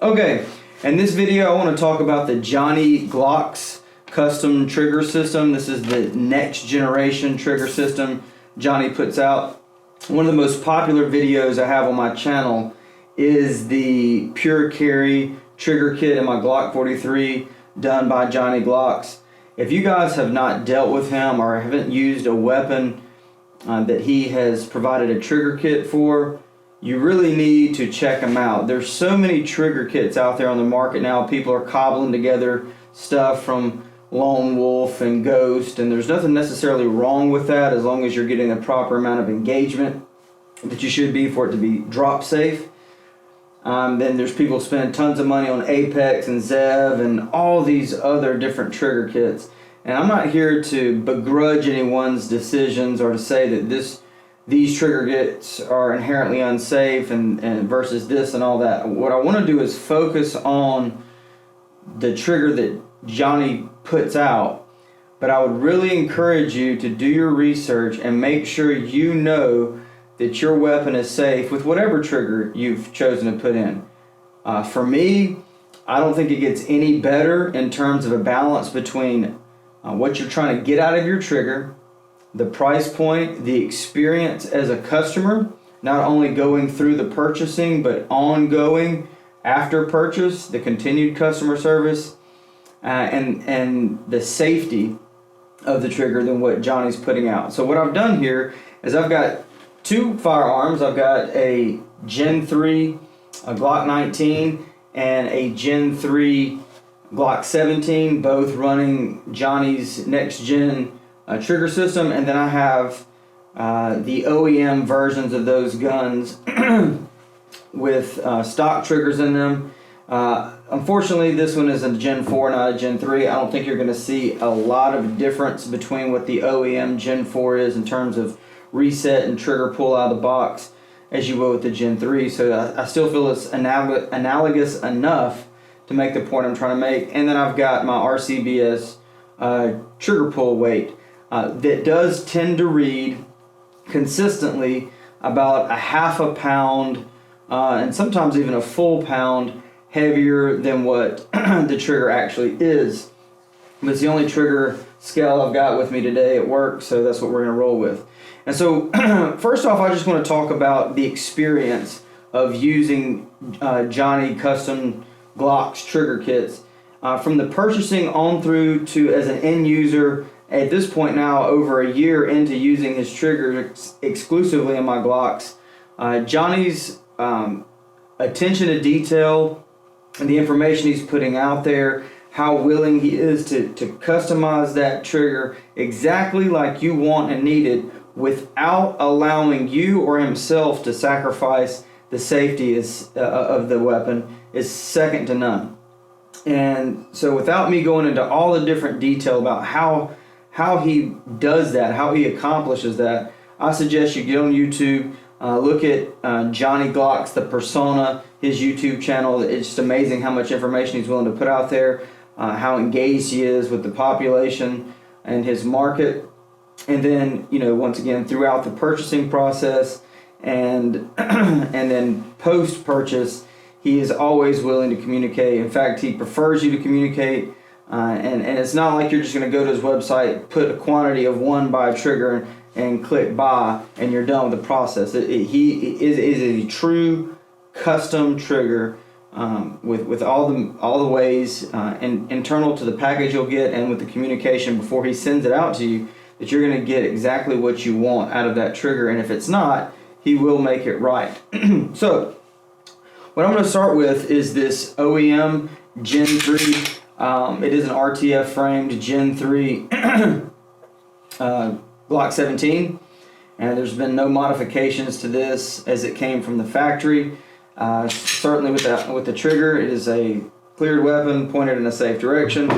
Okay, in this video I want to talk about the Johnny Glocks custom trigger system. This is the next generation trigger system Johnny puts out. One of the most popular videos I have on my channel is the Pure Carry trigger kit in my Glock 43 done by Johnny Glocks. If you guys have not dealt with him or haven't used a weapon that he has provided a trigger kit for, you really need to check him out. There's so many trigger kits out there on the market now. People are cobbling together stuff from Lone Wolf and Ghost, and there's nothing necessarily wrong with that as long as you're getting the proper amount of engagement that you should be for it to be drop safe. Then there's people spending tons of money on Apex and Zev and all these other different trigger kits. And I'm not here to begrudge anyone's decisions or to say that these trigger kits are inherently unsafe and versus this and all that. What I want to do is focus on the trigger that Johnny puts out. But I would really encourage you to do your research and make sure you know that your weapon is safe with whatever trigger you've chosen to put in. For me, I don't think it gets any better in terms of a balance between what you're trying to get out of your trigger, the price point, the experience as a customer, not only going through the purchasing, but ongoing after purchase, the continued customer service, and the safety of the trigger than what Johnny's putting out. So what I've done here is I've got two firearms. I've got a Gen 3 a Glock 19 and a Gen 3 Glock 17, both running Johnny's next gen trigger system, and then I have the OEM versions of those guns with stock triggers in them. Unfortunately, this one is a Gen 4, not a Gen 3. I don't think you're going to see a lot of difference between what the OEM Gen 4 is in terms of reset and trigger pull out of the box as you will with the Gen 3. So I still feel it's analogous enough to make the point I'm trying to make. And then I've got my RCBS trigger pull weight that does tend to read consistently about a half a pound and sometimes even a full pound heavier than what the trigger actually is. But it's the only trigger scale I've got with me today at work, so that's what we're going to roll with. And so first off, I just want to talk about the experience of using Johnny Custom Glocks trigger kits. From the purchasing on through to as an end user, at this point now over a year into using his triggers exclusively in my Glocks, Johnny's attention to detail and the information he's putting out there, how willing he is to customize that trigger exactly like you want and need it without allowing you or himself to sacrifice the safety of the weapon is second to none. And so without me going into all the different detail about how he does that, how he accomplishes that, I suggest you get on YouTube, look at Johnny Glocks, the persona, his YouTube channel. It's just amazing how much information he's willing to put out there, how engaged he is with the population and his market. And then, once again, throughout the purchasing process and then post-purchase, he is always willing to communicate. In fact, he prefers you to communicate. And it's not like you're just going to go to his website, put a quantity of one buy trigger and click buy, and you're done with the process. He is a true custom trigger with all the ways internal to the package you'll get and with the communication before he sends it out to you, that you're going to get exactly what you want out of that trigger. And if it's not, he will make it right. So what I'm going to start with is this OEM Gen 3. It is an RTF framed Gen 3 Glock 17, and there's been no modifications to this as it came from the factory. Certainly with the trigger, it is a cleared weapon pointed in a safe direction.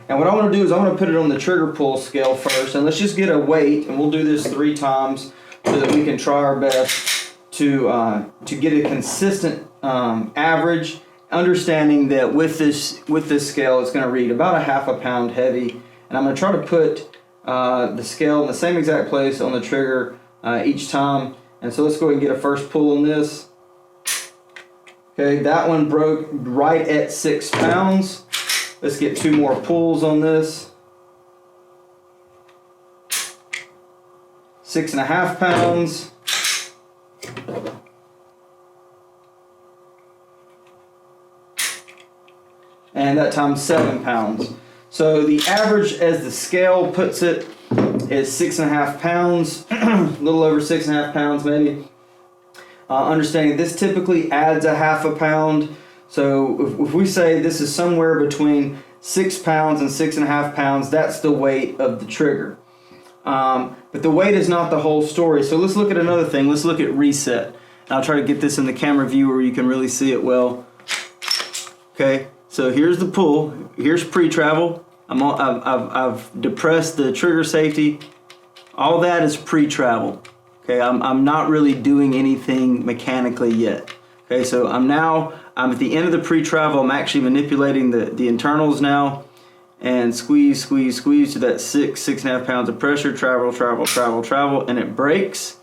And what I want to do is I want to put it on the trigger pull scale first, and let's just get a weight, and we'll do this 3 times so that we can try our best to get a consistent average, understanding that with this scale it's going to read about a half a pound heavy. And I'm going to try to put the scale in the same exact place on the trigger each time. And so let's go ahead and get a first pull on this. Okay, that one broke right at 6 pounds. Let's get 2 more pulls on this. 6.5 pounds. And that time 7 pounds. So the average, as the scale puts it, is 6.5 pounds, a little over 6.5 pounds maybe. Understanding this typically adds a half a pound. So if we say this is somewhere between 6 pounds and 6.5 pounds, that's the weight of the trigger. But the weight is not the whole story. So let's look at another thing. Let's look at reset. And I'll try to get this in the camera view where you can really see it well. Okay, so here's the pull. Here's pre-travel. I've depressed the trigger safety. All that is pre-travel. Okay, I'm not really doing anything mechanically yet. Okay, so I'm at the end of the pre-travel. I'm actually manipulating the internals now, and squeeze to that 6.5 pounds of pressure. Travel, and it breaks.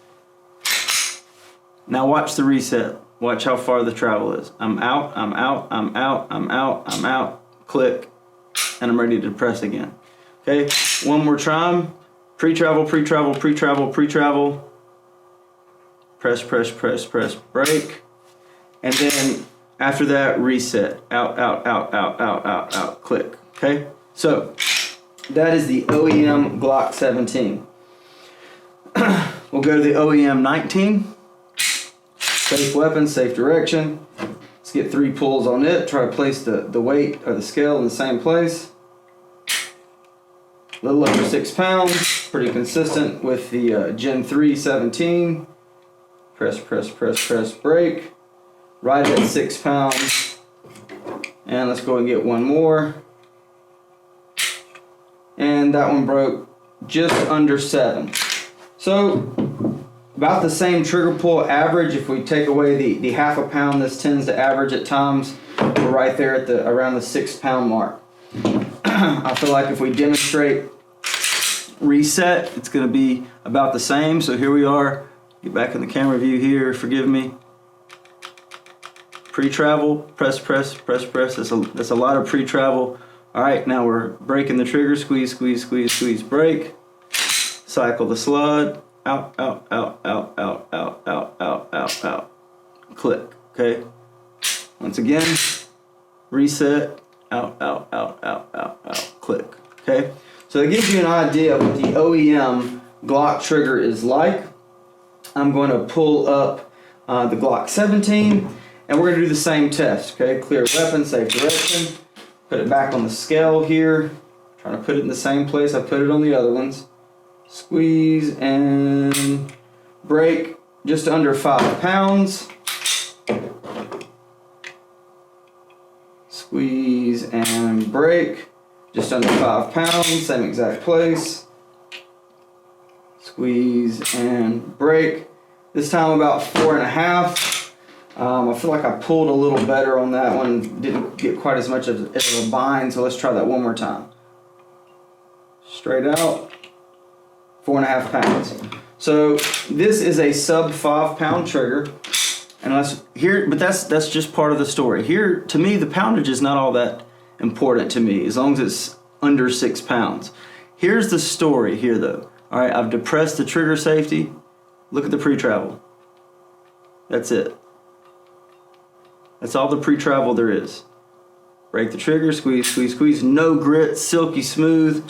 Now watch the reset. Watch how far the travel is. I'm out. Click, and I'm ready to press again. Okay, one more time. Pre-travel. Press, break. And then after that, reset. Out, click. Okay? So, that is the OEM Glock 17. We'll go to the OEM 19. Safe weapon, safe direction. Let's get 3 pulls on it. Try to place the weight or the scale in the same place. A little over 6 pounds. Pretty consistent with the Gen 3 17. Press, break. Right at 6 pounds. And let's go and get one more. And that one broke just under 7. So about the same trigger pull average. If we take away the half a pound this tends to average at times, we're right there at around the 6 pound mark. I feel like if we demonstrate reset, it's going to be about the same. So here we are. Get back in the camera view here, forgive me. Pre-travel, press. That's a lot of pre-travel. All right, now we're breaking the trigger, squeeze, break. Cycle the slot, out. Click, okay? Once again, reset, out, click, okay? So it gives you an idea of what the OEM Glock trigger is like. I'm going to pull up the Glock 17, and we're going to do the same test. Okay, clear weapon, safe direction. Put it back on the scale here. Trying to put it in the same place I put it on the other ones. Squeeze and break, just under 5 pounds. Squeeze and break, just under 5 pounds, same exact place. Squeeze and break. This time about 4.5. I feel like I pulled a little better on that one. Didn't get quite as much of a bind, so let's try that one more time. Straight out, 4.5 pounds. So this is a sub 5 pound trigger, and that's just part of the story. Here, to me, the poundage is not all that important to me, as long as it's under 6 pounds. Here's the story here, though. All right, I've depressed the trigger safety. Look at the pre-travel. That's it. That's all the pre-travel there is. Break the trigger, squeeze. No grit, silky smooth.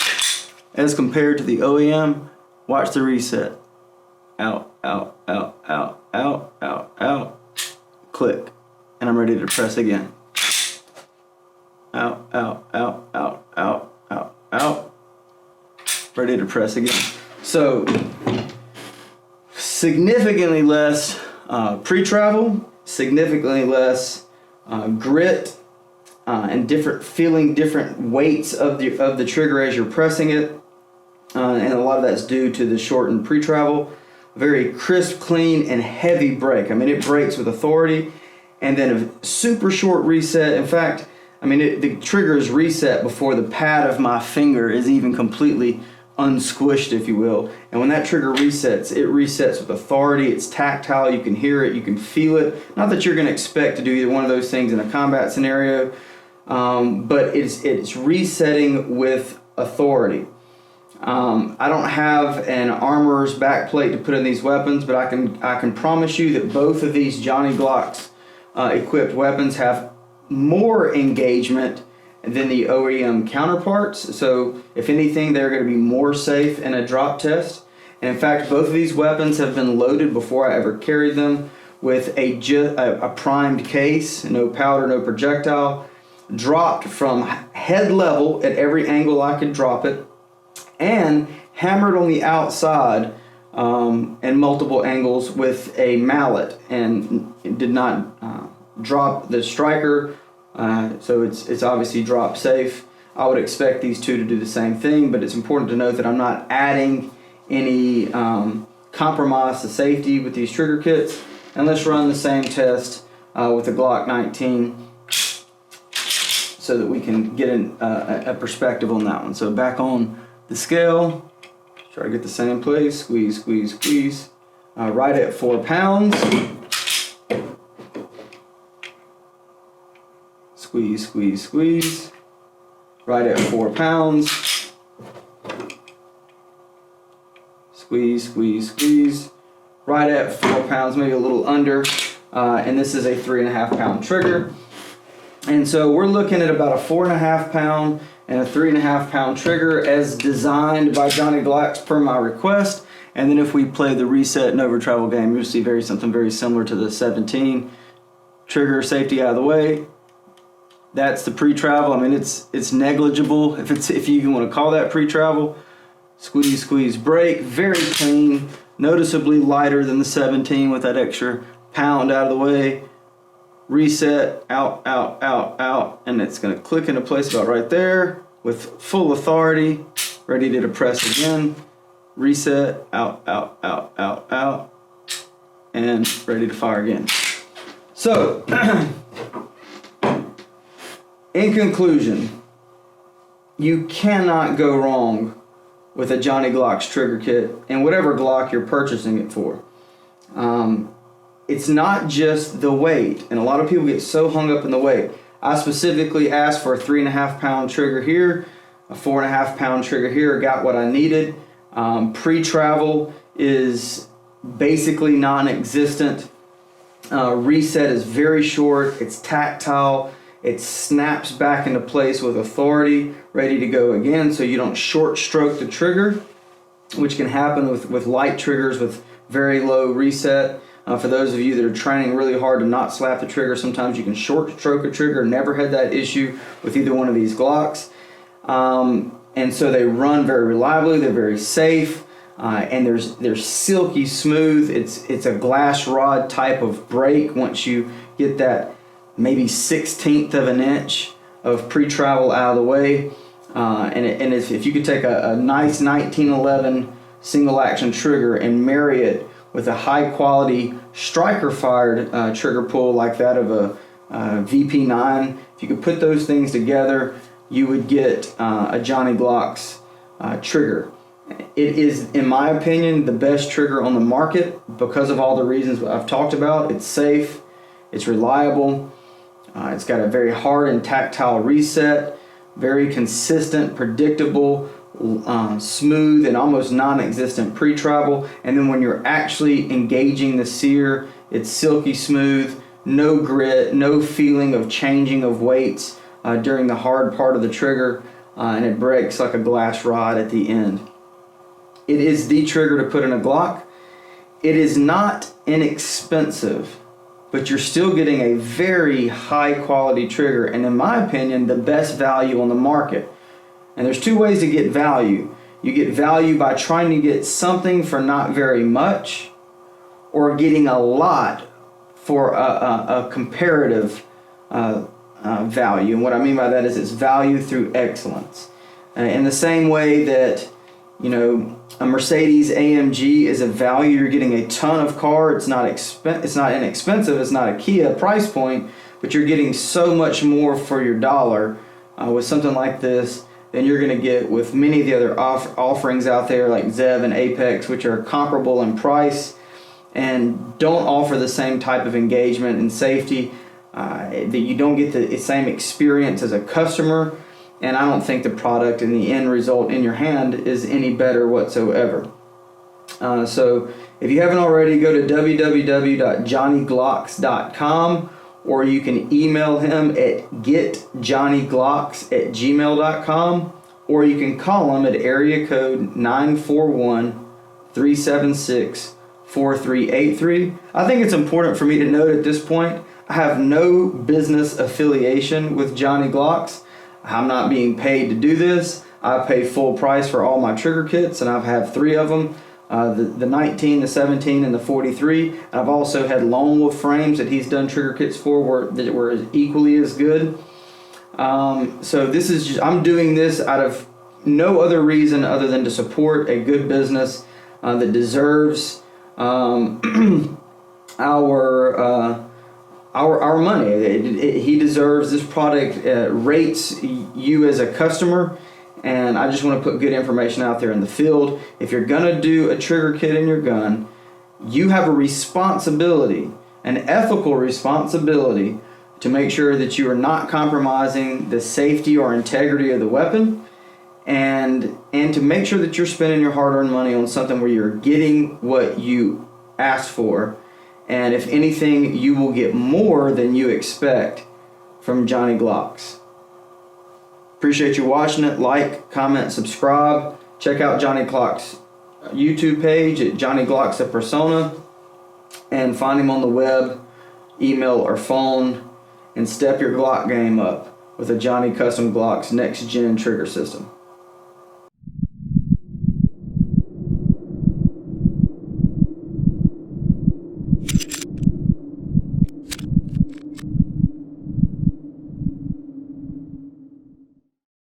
As compared to the OEM, watch the reset. Out. Click. And I'm ready to press again. Out. Ready to press again. So, significantly less pre-travel, significantly less grit, and different weights of the trigger as you're pressing it, and a lot of that's due to the shortened pre-travel. Very crisp, clean, and heavy break. I mean, it breaks with authority, and then a super short reset. In fact, I mean, the trigger is reset before the pad of my finger is even completely unsquished, if you will. And when that trigger resets, it resets with authority. It's tactile. You can hear it. You can feel it. Not that you're going to expect to do either one of those things in a combat scenario, but it's resetting with authority. I don't have an armorer's backplate to put in these weapons, but I can promise you that both of these Johnny Glocks equipped weapons have more engagement than the OEM counterparts. So if anything, they're going to be more safe in a drop test. And in fact, both of these weapons have been loaded before I ever carried them with a primed case, no powder, no projectile, dropped from head level at every angle I could drop it, and hammered on the outside in multiple angles with a mallet, and it did not drop the striker, so it's obviously drop safe. I would expect these two to do the same thing, but it's important to note that I'm not adding any compromise to safety with these trigger kits. And let's run the same test with the Glock 19 so that we can get a perspective on that one. So back on the scale, try to get the same place, squeeze, squeeze, squeeze, right at 4 pounds. Squeeze, squeeze, squeeze, right at 4 pounds. Squeeze, squeeze, squeeze, right at 4 pounds, maybe a little under. And this is a 3.5 pound trigger. And so we're looking at about a 4.5 pound and a 3.5 pound trigger as designed by Johnny Glocks per my request. And then if we play the reset and over travel game, you'll see something very similar to the 17. Trigger safety out of the way. That's the pre-travel. I mean, it's negligible if you even want to call that pre-travel. Squeeze, squeeze, break. Very clean. Noticeably lighter than the 17 with that extra pound out of the way. Reset, out, out, out, out, and it's going to click into place about right there with full authority. Ready to depress again. Reset, out, out, out, out, out, and ready to fire again. So, in conclusion, you cannot go wrong with a Johnny Glocks trigger kit and whatever Glock you're purchasing it for. It's not just the weight, and a lot of people get so hung up in the weight. I specifically asked for a 3.5 pound trigger here, a 4.5 pound trigger here, got what I needed. Pre-travel is basically non-existent. Reset is very short, it's tactile, it snaps back into place with authority, ready to go again, so you don't short stroke the trigger, which can happen with light triggers with very low reset. For those of you that are training really hard to not slap the trigger, sometimes you can short stroke a trigger. Never had that issue with either one of these Glocks. And so they run very reliably, they're very safe, and they're silky smooth. It's a glass rod type of break once you get that maybe 1/16 of an inch of pre-travel out of the way. And if you could take a nice 1911 single action trigger and marry it with a high quality striker fired trigger pull like that of a VP9, if you could put those things together, you would get a Johnny Glocks trigger. It is, in my opinion, the best trigger on the market because of all the reasons I've talked about. It's safe, it's reliable, it's got a very hard and tactile reset, very consistent, predictable, smooth and almost non-existent pre-travel, and then when you're actually engaging the sear, it's silky smooth, no grit, no feeling of changing of weights during the hard part of the trigger, and it breaks like a glass rod at the end. It is the trigger to put in a Glock. It is not inexpensive, but you're still getting a very high quality trigger, and in my opinion, the best value on the market. And there's two ways to get value. You get value by trying to get something for not very much, or getting a lot for a comparative value. And what I mean by that is it's value through excellence. In the same way that, you know, a Mercedes AMG is a value, you're getting a ton of car. It's not inexpensive. It's not a Kia price point, but you're getting so much more for your dollar with something like this. than you're going to get with many of the other offerings out there like Zev and Apex, which are comparable in price and don't offer the same type of engagement and safety. That you don't get the same experience as a customer, and I don't think the product and the end result in your hand is any better whatsoever. So if you haven't already, go to www.johnnyglocks.com, or you can email him at getjohnnyglocks@gmail.com, or you can call him at area code 941-376-4383. I think it's important for me to note at this point, I have no business affiliation with Johnny Glocks. I'm not being paid to do this. I pay full price for all my trigger kits, and I've had 3 of them. The 19, the 17, and the 43. I've also had Lone Wolf frames that he's done trigger kits for that were equally as good. So this is just, I'm doing this out of no other reason other than to support a good business that deserves our money. He deserves this product. Rates you as a customer. And I just want to put good information out there in the field. If you're going to do a trigger kit in your gun, you have a responsibility, an ethical responsibility, to make sure that you are not compromising the safety or integrity of the weapon, and to make sure that you're spending your hard-earned money on something where you're getting what you asked for. And if anything, you will get more than you expect from Johnny Glocks. Appreciate you watching it. Like, comment, subscribe. Check out Johnny Glocks' YouTube page at Johnny Glocks a Persona, and find him on the web, email, or phone, and step your Glock game up with a Johnny Custom Glocks next gen trigger system.